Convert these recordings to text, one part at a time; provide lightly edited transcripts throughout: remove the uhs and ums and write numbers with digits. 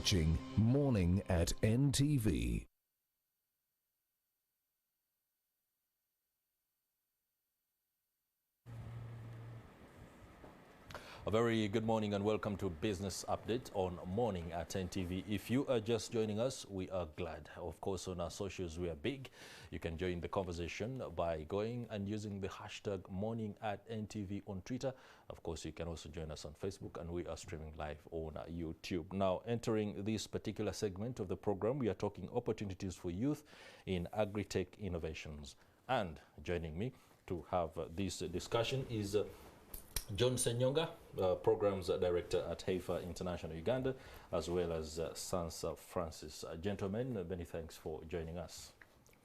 watching Morning at NTV. A very good morning and welcome to Business Update on Morning at NTV. If you are just joining us, we are glad. Of course, on our socials, we are big. You can join the conversation by going and using the hashtag Morning at NTV on Twitter. Of course, you can also join us on Facebook, and we are streaming live on YouTube. Now, entering this particular segment of the program, we are talking opportunities for youth in agri-tech innovations. And joining me to have this discussion is John Senyonga, Programs Director at Heifer International Uganda, as well as Sansa Francis. Gentlemen, many thanks for joining us.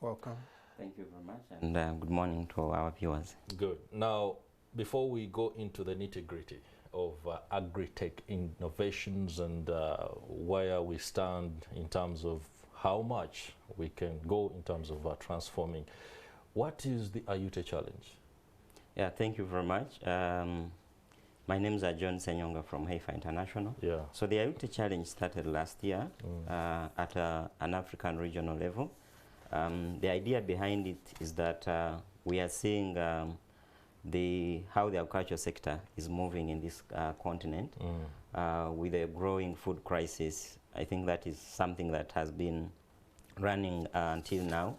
Welcome. Thank you very much, and good morning to our viewers. Good. Now, before we go into the nitty-gritty of agri-tech innovations and where we stand in terms of how much we can go in terms of transforming, what is the Ayute challenge? Yeah, thank you very much. My name is John Senyonga from Heifer International. Yeah. So the Ayute Challenge started last year at an African regional level. The idea behind it is that we are seeing how the agriculture sector is moving in this continent with a growing food crisis. I think that is something that has been running until now.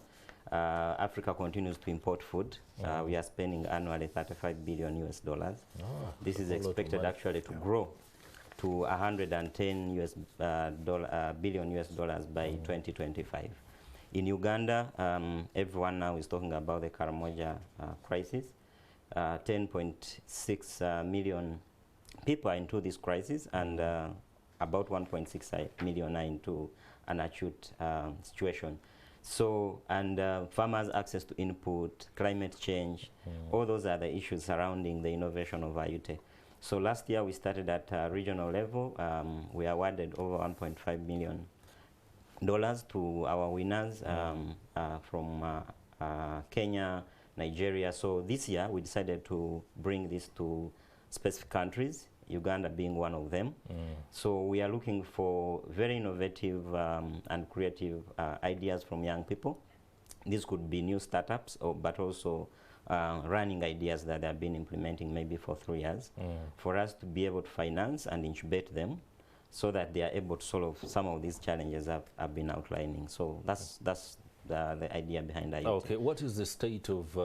Africa continues to import food. We are spending annually $35 billion US. This is expected actually to grow to $110 billion US by 2025. In Uganda, everyone now is talking about the Karamoja crisis. 10.6 million people are into this crisis, and about 1.6 million are into an acute situation. So, and farmers' access to input, climate change, all those are the issues surrounding the innovation of Ayute. So last year we started at regional level. We awarded over $1.5 million to our winners from Kenya, Nigeria. So this year we decided to bring this to specific countries, Uganda being one of them. So we are looking for very innovative and creative ideas from young people. This could be new startups, but also running ideas that they have been implementing maybe for 3 years, for us to be able to finance and incubate them so that they are able to solve some of these challenges I've been outlining. So that's the idea behind it. Okay, what is the state of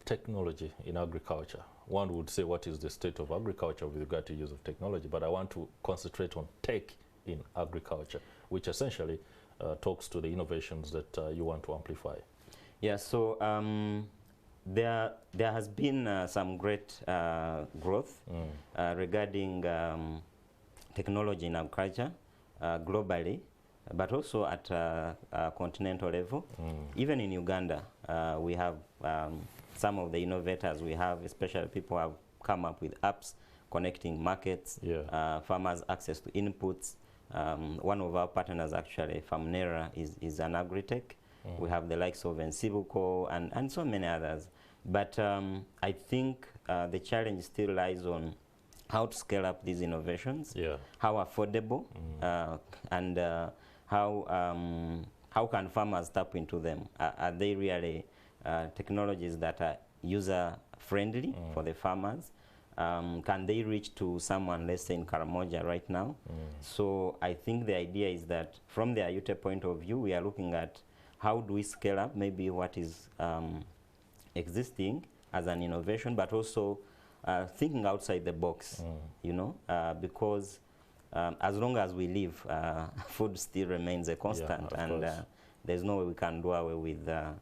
technology in agriculture? One would say, what is the state of agriculture with regard to use of technology? But I want to concentrate on tech in agriculture, which essentially talks to the innovations that you want to amplify. Yeah, so there has been some great growth regarding technology in agriculture globally, but also at a continental level. Even in Uganda, we have some of the innovators we have, especially people have come up with apps connecting markets, farmers' access to inputs. One of our partners, actually, Farmnera, is an agri-tech. We have the likes of Ensibuco and so many others. But I think the challenge still lies on how to scale up these innovations, how affordable, and how can farmers tap into them? Are they really technologies that are user-friendly for the farmers? Can they reach to someone, let's say in Karamoja right now? So I think the idea is that from the Ayute point of view, we are looking at how do we scale up maybe what is existing as an innovation, but also thinking outside the box, you know, because as long as we live, food still remains a constant, and there's no way we can do away with the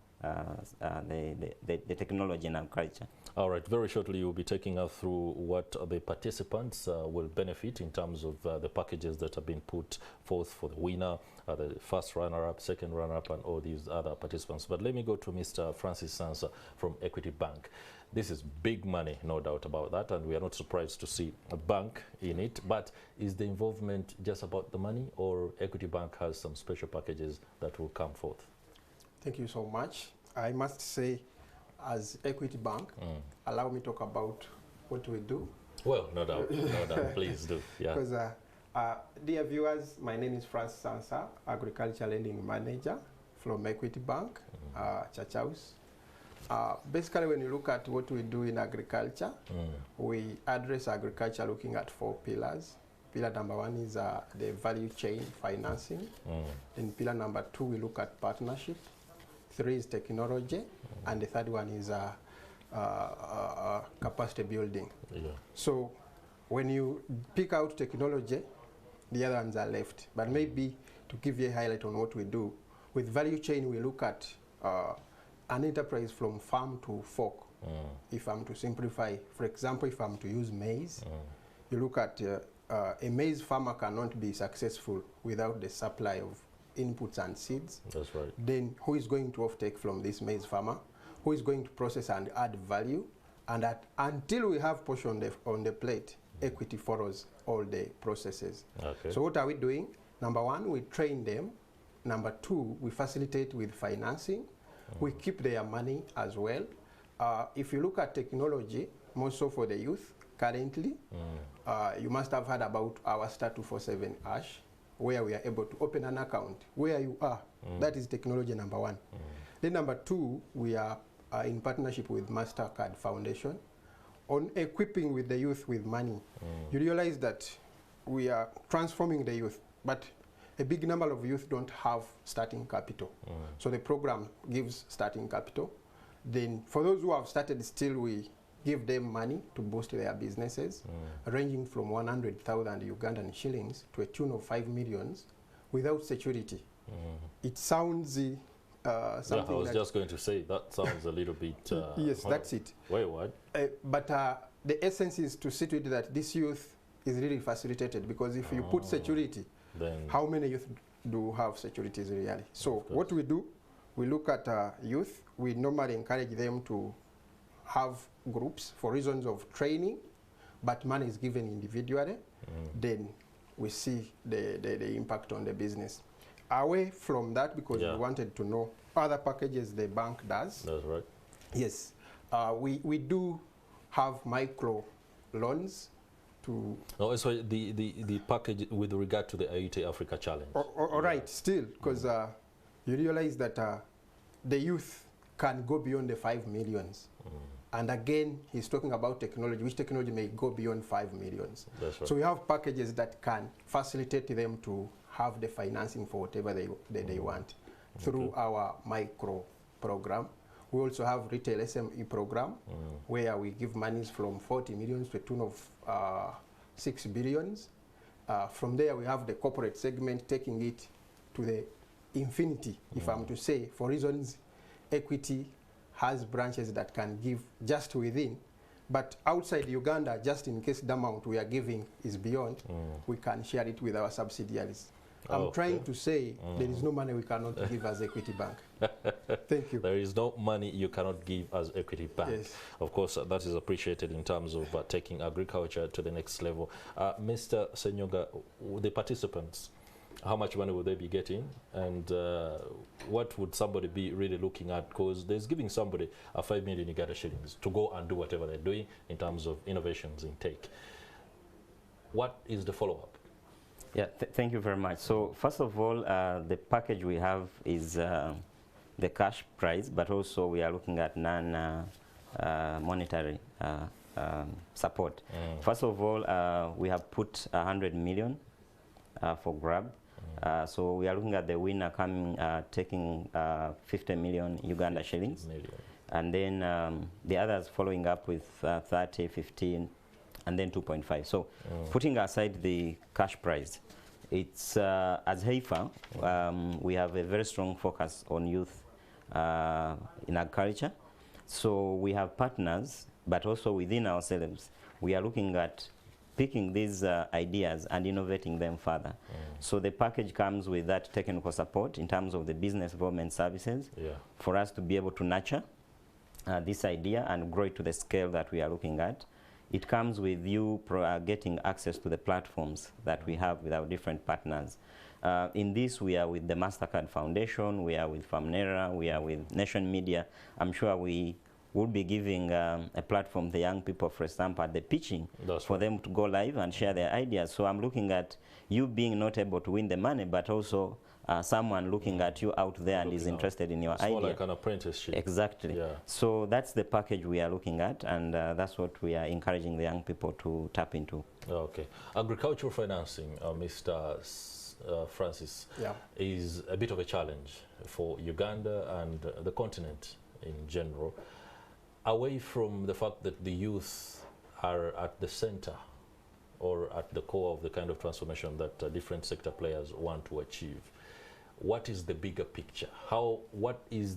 technology in agriculture. All right, very shortly you'll be taking us through what the participants will benefit in terms of the packages that have been put forth for the winner, the first runner-up, second runner-up, and all these other participants. But let me go to Mr. Francis Sansa from Equity Bank. This is big money, no doubt about that, and we are not surprised to see a bank in it. But is the involvement just about the money, or Equity Bank has some special packages that will come forth? Thank you so much. I must say, as Equity Bank, allow me to talk about what we do. Well, no doubt, no doubt. Please do. Yeah. Because Dear viewers, my name is Francis Sansa, Agriculture Lending Manager from Equity Bank, Church House. Basically, when you look at what we do in agriculture, we address agriculture looking at 4 pillars. Pillar number 1 is the value chain financing. Then pillar number 2, we look at partnership. 3 is technology. And the third one is capacity building. Yeah. So when you pick out technology, the other ones are left. But maybe to give you a highlight on what we do, with value chain, we look at an enterprise from farm to fork. If I'm to simplify, for example, if I'm to use maize, you look at a maize farmer cannot be successful without the supply of inputs and seeds. That's right. Then who is going to offtake from this maize farmer? Who is going to process and add value? And until we have portion on the plate, Equity follows all the processes. Okay. So what are we doing? Number 1, we train them. Number 2, we facilitate with financing. We keep their money as well. If you look at technology, more so for the youth, currently, you must have heard about our Star 247 Ash, where we are able to open an account where you are. That is technology number 1. Then number 2, we are in partnership with MasterCard Foundation on equipping with the youth with money. You realize that we are transforming the youth, but a big number of youth don't have starting capital. So the program gives starting capital. Then for those who have started still, we give them money to boost their businesses, ranging from 100,000 Ugandan shillings to a tune of 5 million without security. It sounds something. Yeah, I was just going to say, that sounds a little bit... yes, that's it. Wait, what? But the essence is to see to it that this youth is really facilitated, because if you put security, then how many youth do have securities really? So what we do, we look at youth. We normally encourage them to have groups for reasons of training, but money is given individually. Then we see the impact on the business. Away from that, because we wanted to know other packages the bank does. That's right. Yes. We do have micro loans to... No, so the package with regard to the AUT Africa Challenge. All right, still, because you realize that the youth can go beyond the 5 millions. And again, he's talking about technology, which technology may go beyond 5 millions. That's right. So we have packages that can facilitate them to have the financing for whatever they want through our micro program. We also have retail SME program where we give monies from 40 million to a tune of 6 billion. From there, we have the corporate segment taking it to the infinity, if I'm to say, for reasons Equity has branches that can give just within, but outside Uganda, just in case the amount we are giving is beyond, we can share it with our subsidiaries. I'm trying to say there is no money we cannot give as Equity Bank. Thank you. There is no money you cannot give as Equity Bank. Yes. Of course, that is appreciated in terms of taking agriculture to the next level. Mr. Senyoga, the participants, how much money will they be getting, and what would somebody be really looking at? Because there's giving somebody a 5 million Uganda shillings to go and do whatever they're doing in terms of innovations in tech. What is the follow-up? Yeah, thank you very much. So first of all, the package we have is the cash prize, but also we are looking at non-monetary support. First of all, we have put 100 million for grab. So we are looking at the winner coming, taking 50 million Uganda shillings. And then the others following up with 30, 15, and then 2.5. So putting aside the cash prize, it's as HEIFA, we have a very strong focus on youth in agriculture. So we have partners, but also within ourselves, we are looking at picking these ideas and innovating them further. So the package comes with that technical support in terms of the business development services for us to be able to nurture this idea and grow it to the scale that we are looking at. It comes with you getting access to the platforms that we have with our different partners. In this, we are with the MasterCard Foundation, we are with Famnera, we are with Nation Media. I'm sure we we'll be giving a platform to the young people, for example, at the pitching, for them to go live and share their ideas. So I'm looking at you being not able to win the money, but also someone looking at you out there and is interested in your idea. It's more like an apprenticeship. Exactly. Yeah. So that's the package we are looking at, and that's what we are encouraging the young people to tap into. Okay. Agricultural financing, Mr. Francis, is a bit of a challenge for Uganda and the continent in general, away from the fact that the youth are at the center or at the core of the kind of transformation that different sector players want to achieve. What is the bigger picture? What is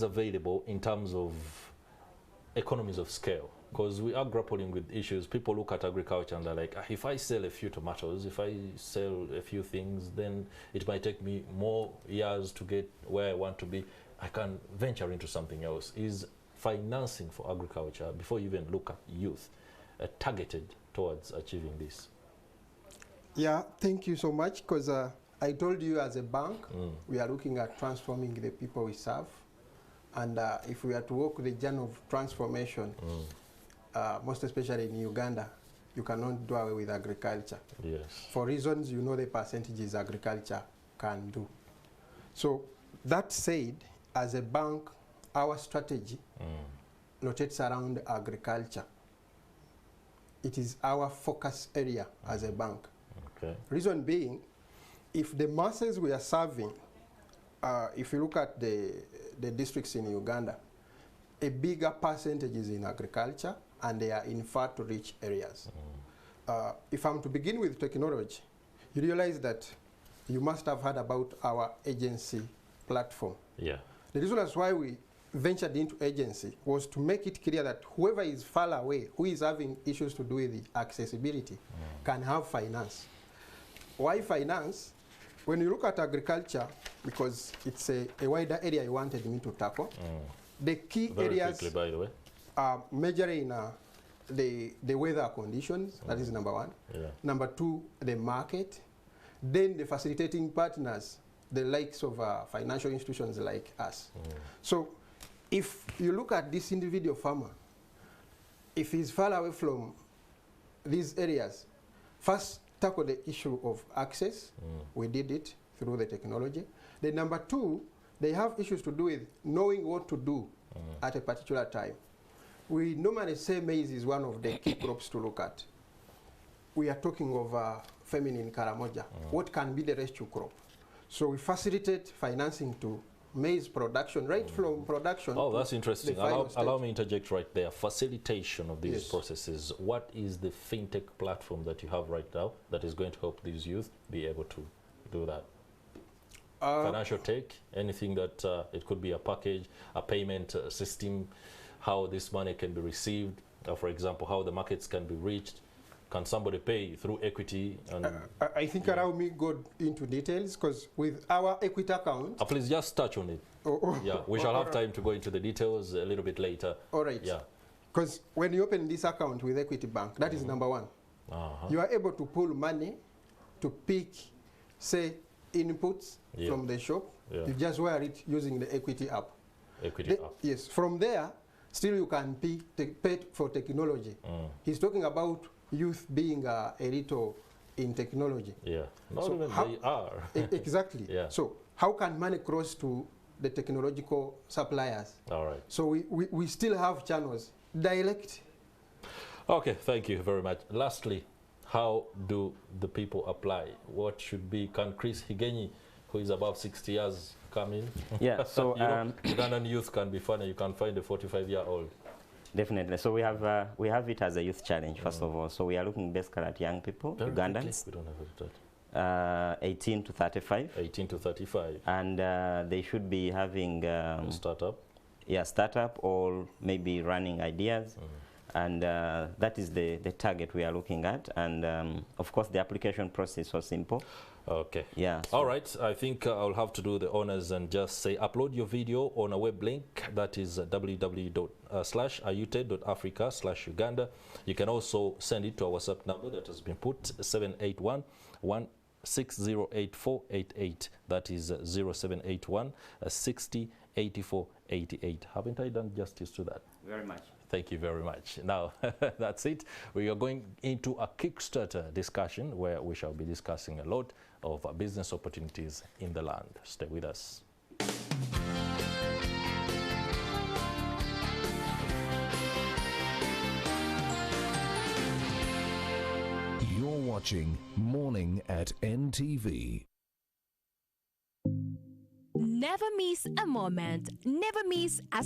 available in terms of economies of scale? Because we are grappling with issues. People look at agriculture and they're like, if I sell a few tomatoes, if I sell a few things, then it might take me more years to get where I want to be. I can venture into something else. Is financing for agriculture, before you even look at youth, targeted towards achieving this? Yeah, thank you so much, because I told you as a bank, we are looking at transforming the people we serve. And if we are to walk the journey of transformation, most especially in Uganda, you cannot do away with agriculture. Yes. For reasons you know the percentages agriculture can do. So that said, as a bank, our strategy rotates around agriculture. It is our focus area as a bank. Okay. Reason being, if the masses we are serving, if you look at the districts in Uganda, a bigger percentage is in agriculture, and they are in far-to-reach areas. If I'm to begin with technology, you realize that you must have heard about our agency platform. Yeah. The reason that's why we ventured into agency was to make it clear that whoever is far away, who is having issues to do with the accessibility, can have finance. Why finance? When you look at agriculture, because it's a wider area you wanted me to tackle, the key Very areas quickly, by the way, are measuring the weather conditions, that is number one. Yeah. Number two, the market. Then the facilitating partners, the likes of financial institutions like us. So if you look at this individual farmer, if he's far away from these areas, first tackle the issue of access. We did it through the technology. Then number two, they have issues to do with knowing what to do at a particular time. We normally say maize is one of the key crops to look at. We are talking of feminine Karamoja. What can be the rescue crop? So we facilitate financing to maize production, right from production. Oh, that's interesting. Allow me to interject right there. Facilitation of these processes. What is the fintech platform that you have right now that is going to help these youth be able to do that? Financial tech, anything that it could be a package, a payment system, how this money can be received, for example, how the markets can be reached. Can somebody pay through equity? And I think allow me go into details, because with our equity account... please just touch on it. Yeah, we shall have time to go into the details a little bit later. All right. Yeah. Because when you open this account with Equity Bank, that is number one. You are able to pull money to pick, say, inputs from the shop. You just wire it using the Equity app. Yes. From there, still you can pay for technology. He's talking about youth being a little in technology. Yeah, not even they are. Exactly. Yeah. So how can money cross to the technological suppliers? All right. So we still have channels, direct. Okay, thank you very much. Lastly, how do the people apply? What should be, can Chris Higenyi, who is above 60 years, come in? Yeah, so Ugandan youth can be funny. You can find a 45-year-old. Definitely. So we have it as a youth challenge, first of all. So we are looking basically at young people, Ugandans. We don't have it. 18 to 35. 18 to 35. And they should be having... startup? Yeah, startup or maybe running ideas. And that is the target we are looking at. And of course, the application process was simple. Okay. Yeah. So all right. I think I'll have to do the honors and just say upload your video on a web link that is www.ayute.africa/Uganda. You can also send it to our WhatsApp number that has been put 781-160-8488. That is 0781-60-8488. 88. Haven't I done justice to that? Very much. Thank you very much. Now, that's it. We are going into a Kickstarter discussion where we shall be discussing a lot of business opportunities in the land. Stay with us. You're watching Morning at NTV. Never miss a moment. Never miss a